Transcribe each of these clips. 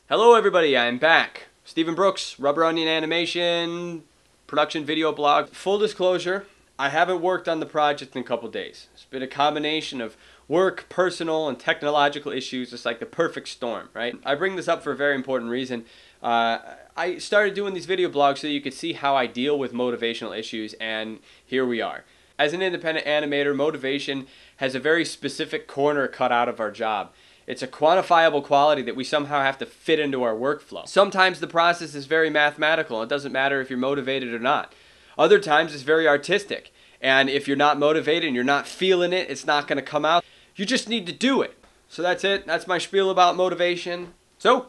Hello everybody, I'm back. Stephen Brooks, Rubber Onion Animation, production video blog. Full disclosure, I haven't worked on the project in a couple days. It's been a combination of work, personal, and technological issues. It's like the perfect storm, right? I bring this up for a very important reason. I started doing these video blogs so you could see how I deal with motivational issues, and here we are. As an independent animator, motivation has a very specific corner cut out of our job. It's a quantifiable quality that we somehow have to fit into our workflow. Sometimes the process is very mathematical. It doesn't matter if you're motivated or not. Other times it's very artistic. And if you're not motivated and you're not feeling it, it's not going to come out. You just need to do it. So that's it. That's my spiel about motivation. So,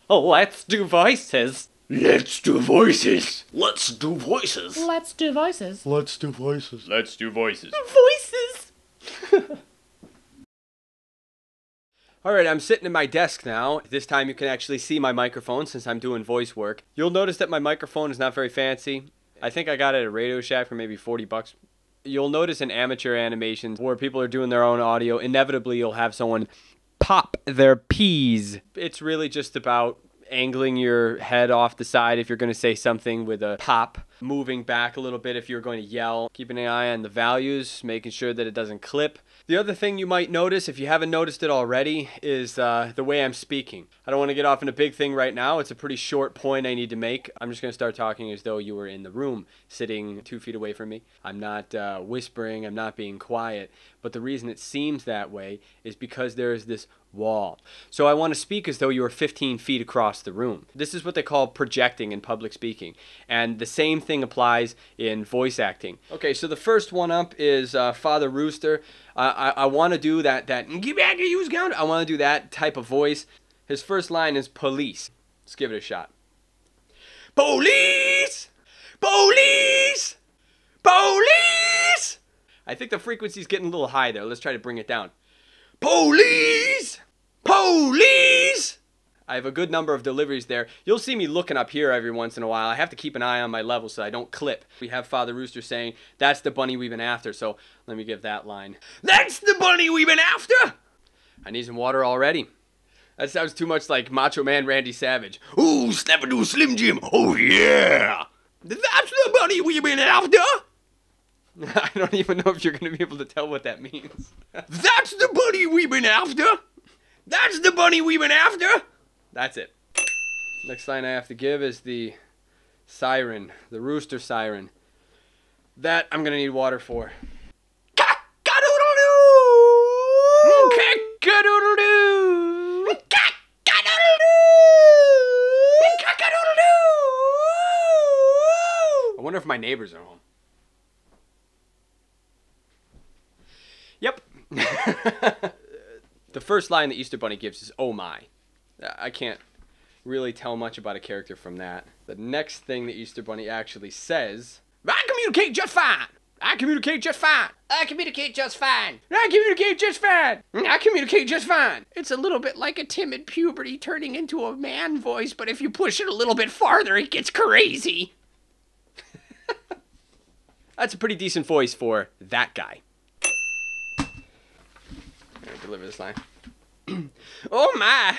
let's do voices. Let's do voices. Let's do voices. Let's do voices. Let's do voices. Let's do voices. Voices! Alright, I'm sitting at my desk now. This time you can actually see my microphone since I'm doing voice work. You'll notice that my microphone is not very fancy. I think I got it at Radio Shack for maybe 40 bucks. You'll notice in amateur animations where people are doing their own audio, inevitably you'll have someone pop their P's. It's really just about angling your head off the side if you're going to say something with a pop, moving back a little bit if you're going to yell, keeping an eye on the values, making sure that it doesn't clip. The other thing you might notice, if you haven't noticed it already, is the way I'm speaking. I don't want to get off in a big thing right now. It's a pretty short point I need to make. I'm just going to start talking as though you were in the room, sitting 2 feet away from me. I'm not whispering, I'm not being quiet, but the reason it seems that way is because there is this wall. So I want to speak as though you were 15 feet across the room. This is what they call projecting in public speaking. And the same thing applies in voice acting. Okay, so the first one up is Father Rooster. I want to do that get back here, you scoundrel. I want to do that type of voice. His first line is police. Let's give it a shot. Police! Police! Police! I think the frequency's getting a little high there. Let's try to bring it down. Police! Police! I have a good number of deliveries there. You'll see me looking up here every once in a while. I have to keep an eye on my level so I don't clip. We have Father Rooster saying, that's the bunny we've been after. So let me give that line. That's the bunny we've been after! I need some water already. That sounds too much like Macho Man Randy Savage. Ooh, Snap-a-doo Slim Jim. Oh, yeah. That's the bunny we've been after! I don't even know if you're going to be able to tell what that means. That's the bunny we've been after. That's the bunny we've been after. That's it. Next line I have to give is the siren, the rooster siren. That I'm going to need water for. Cock-a-doodle-doo! Cock-a-doodle-doo! Cock-a-doodle-doo! Cock-a-doodle-doo! I wonder if my neighbors are home. Yep. The first line the Easter Bunny gives is, oh my. I can't really tell much about a character from that. The next thing the Easter Bunny actually says, I communicate just fine. I communicate just fine. I communicate just fine. I communicate just fine. I communicate just fine. It's a little bit like a timid puberty turning into a man voice, but if you push it a little bit farther, it gets crazy. That's a pretty decent voice for that guy. I'm gonna deliver this line. Oh my,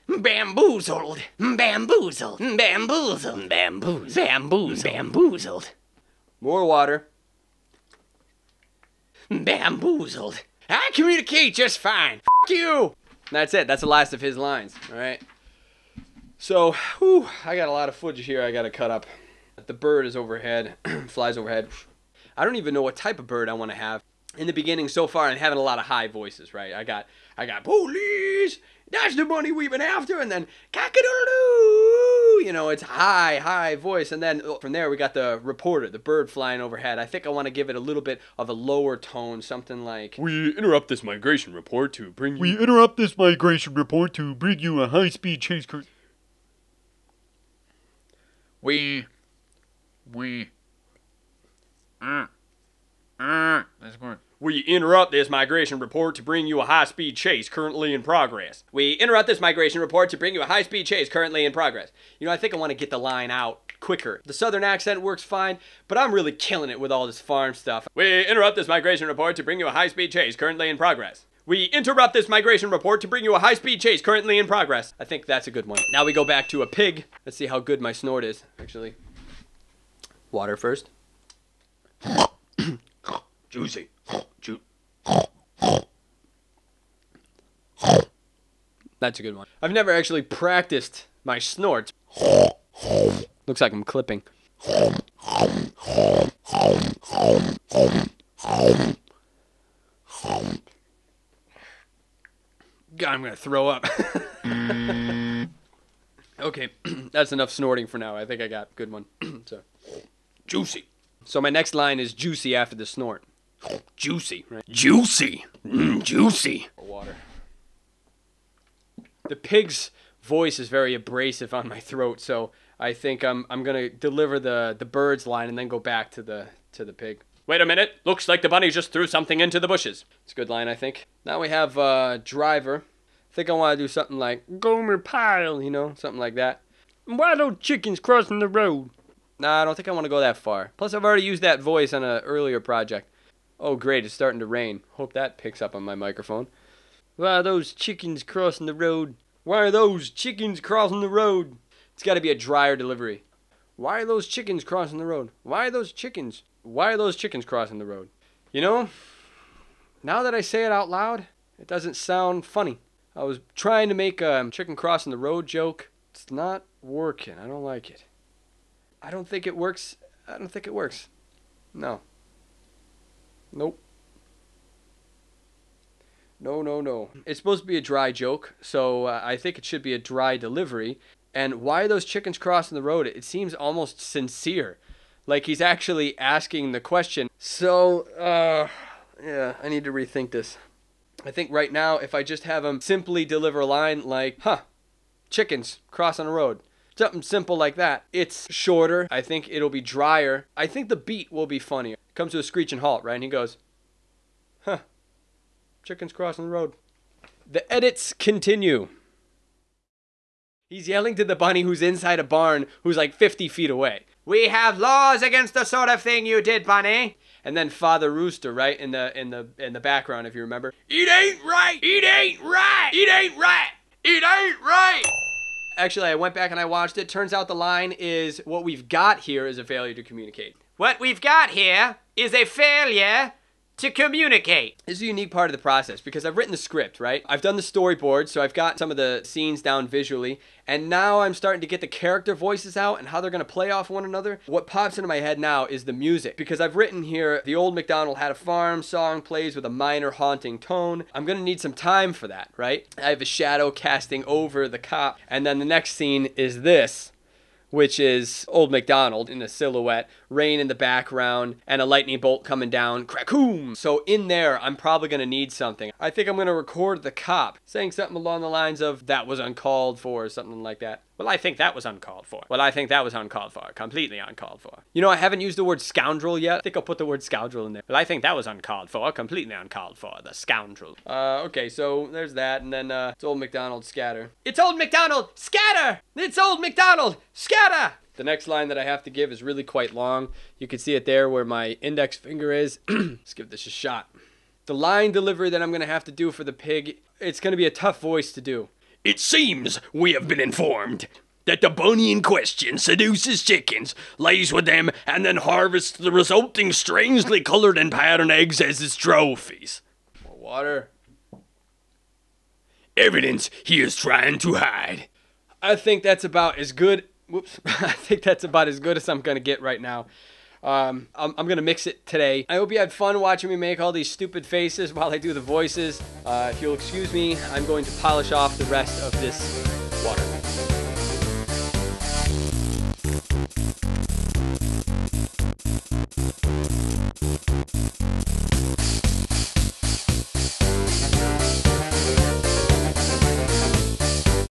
bamboozled, bamboozled, bamboozled, bamboozled, bamboozled, bamboozled, more water. Bamboozled. I communicate just fine. F you. That's it. That's the last of his lines. All right. So, I got a lot of footage here I got to cut up. The bird is overhead, flies overhead. I don't even know what type of bird I want to have. In the beginning, so far, I'm having a lot of high voices, right? I got police, that's the bunny we've been after, and then cock-a-doodle-doo, you know, it's high voice, and then from there we got the reporter, the bird flying overhead. I think I want to give it a little bit of a lower tone, something like, We interrupt this migration report to bring you a high-speed chase. That's good. We interrupt this migration report to bring you a high-speed chase currently in progress. We interrupt this migration report to bring you a high-speed chase currently in progress. You know, I think I want to get the line out quicker. The southern accent works fine, but I'm really killing it with all this farm stuff. We interrupt this migration report to bring you a high-speed chase currently in progress. We interrupt this migration report to bring you a high-speed chase currently in progress. I think that's a good one. Now we go back to a pig. Let's see how good my snort is, actually. Water first. Juicy. That's a good one. I've never actually practiced my snorts. Looks like I'm clipping. God, I'm gonna throw up. Okay, that's enough snorting for now. I think I got a good one. So, Juicy. so my next line is juicy after the snort. Juicy. Right? Juicy. Juicy. Water. The pig's voice is very abrasive on my throat, so I think I'm gonna deliver the bird's line and then go back to the pig. Wait a minute! Looks like the bunny just threw something into the bushes. It's a good line, I think. Now we have driver. I think I want to do something like Gomer Pyle, you know, something like that. Why those chickens crossing the road? Nah, I don't think I want to go that far. Plus, I've already used that voice on an earlier project. Oh, great! It's starting to rain. Hope that picks up on my microphone. Why are those chickens crossing the road? Why are those chickens crossing the road? It's got to be a drier delivery. Why are those chickens crossing the road? Why are those chickens? Why are those chickens crossing the road? You know, now that I say it out loud, it doesn't sound funny. I was trying to make a chicken crossing the road joke. It's not working. I don't like it. I don't think it works. I don't think it works. No. Nope. No. It's supposed to be a dry joke, so I think it should be a dry delivery. And why are those chickens crossing the road? It seems almost sincere. Like he's actually asking the question. So, yeah, I need to rethink this. I think right now, if I just have him simply deliver a line like, chickens crossing the road. Something simple like that. It's shorter. I think it'll be drier. I think the beat will be funnier. Comes to a screeching halt, right? And he goes, chickens crossing the road. The edits continue. He's yelling to the bunny who's inside a barn who's like 50 feet away. We have laws against the sort of thing you did, bunny. And then Father Rooster, right, in the background, if you remember. It ain't right. It ain't right. It ain't right. It ain't right. Actually, I went back and I watched it. Turns out the line is, what we've got here is a failure to communicate. What we've got here is a failure to communicate. This is a unique part of the process because I've written the script, right? I've done the storyboard, so I've got some of the scenes down visually, and now I'm starting to get the character voices out and how they're gonna play off one another. What pops into my head now is the music, because I've written here, the old MacDonald had a farm, song plays with a minor haunting tone. I'm gonna need some time for that, right? I have a shadow casting over the cop, and then the next scene is this, which is Old MacDonald in a silhouette, rain in the background, and a lightning bolt coming down, crack-oom! So in there, I'm probably going to need something. I think I'm going to record the cop saying something along the lines of, that was uncalled for, or something like that. Well, I think that was uncalled for. Well, I think that was uncalled for. Completely uncalled for. You know, I haven't used the word scoundrel yet. I think I'll put the word scoundrel in there. Well, I think that was uncalled for. Completely uncalled for. The scoundrel. Okay, so there's that, and then it's Old MacDonald scatter. It's Old MacDonald scatter! It's Old MacDonald scatter! The next line that I have to give is really quite long. You can see it there where my index finger is. Let's give this a shot. The line delivery that I'm going to have to do for the pig, it's going to be a tough voice to do. It seems we have been informed that the bunny in question seduces chickens, lays with them, and then harvests the resulting strangely colored and patterned eggs as his trophies. More water. Evidence he is trying to hide. I think that's about as good. Whoops. I think that's about as good as I'm going to get right now. I'm going to mix it today. I hope you had fun watching me make all these stupid faces while I do the voices. If you'll excuse me, I'm going to polish off the rest of this water.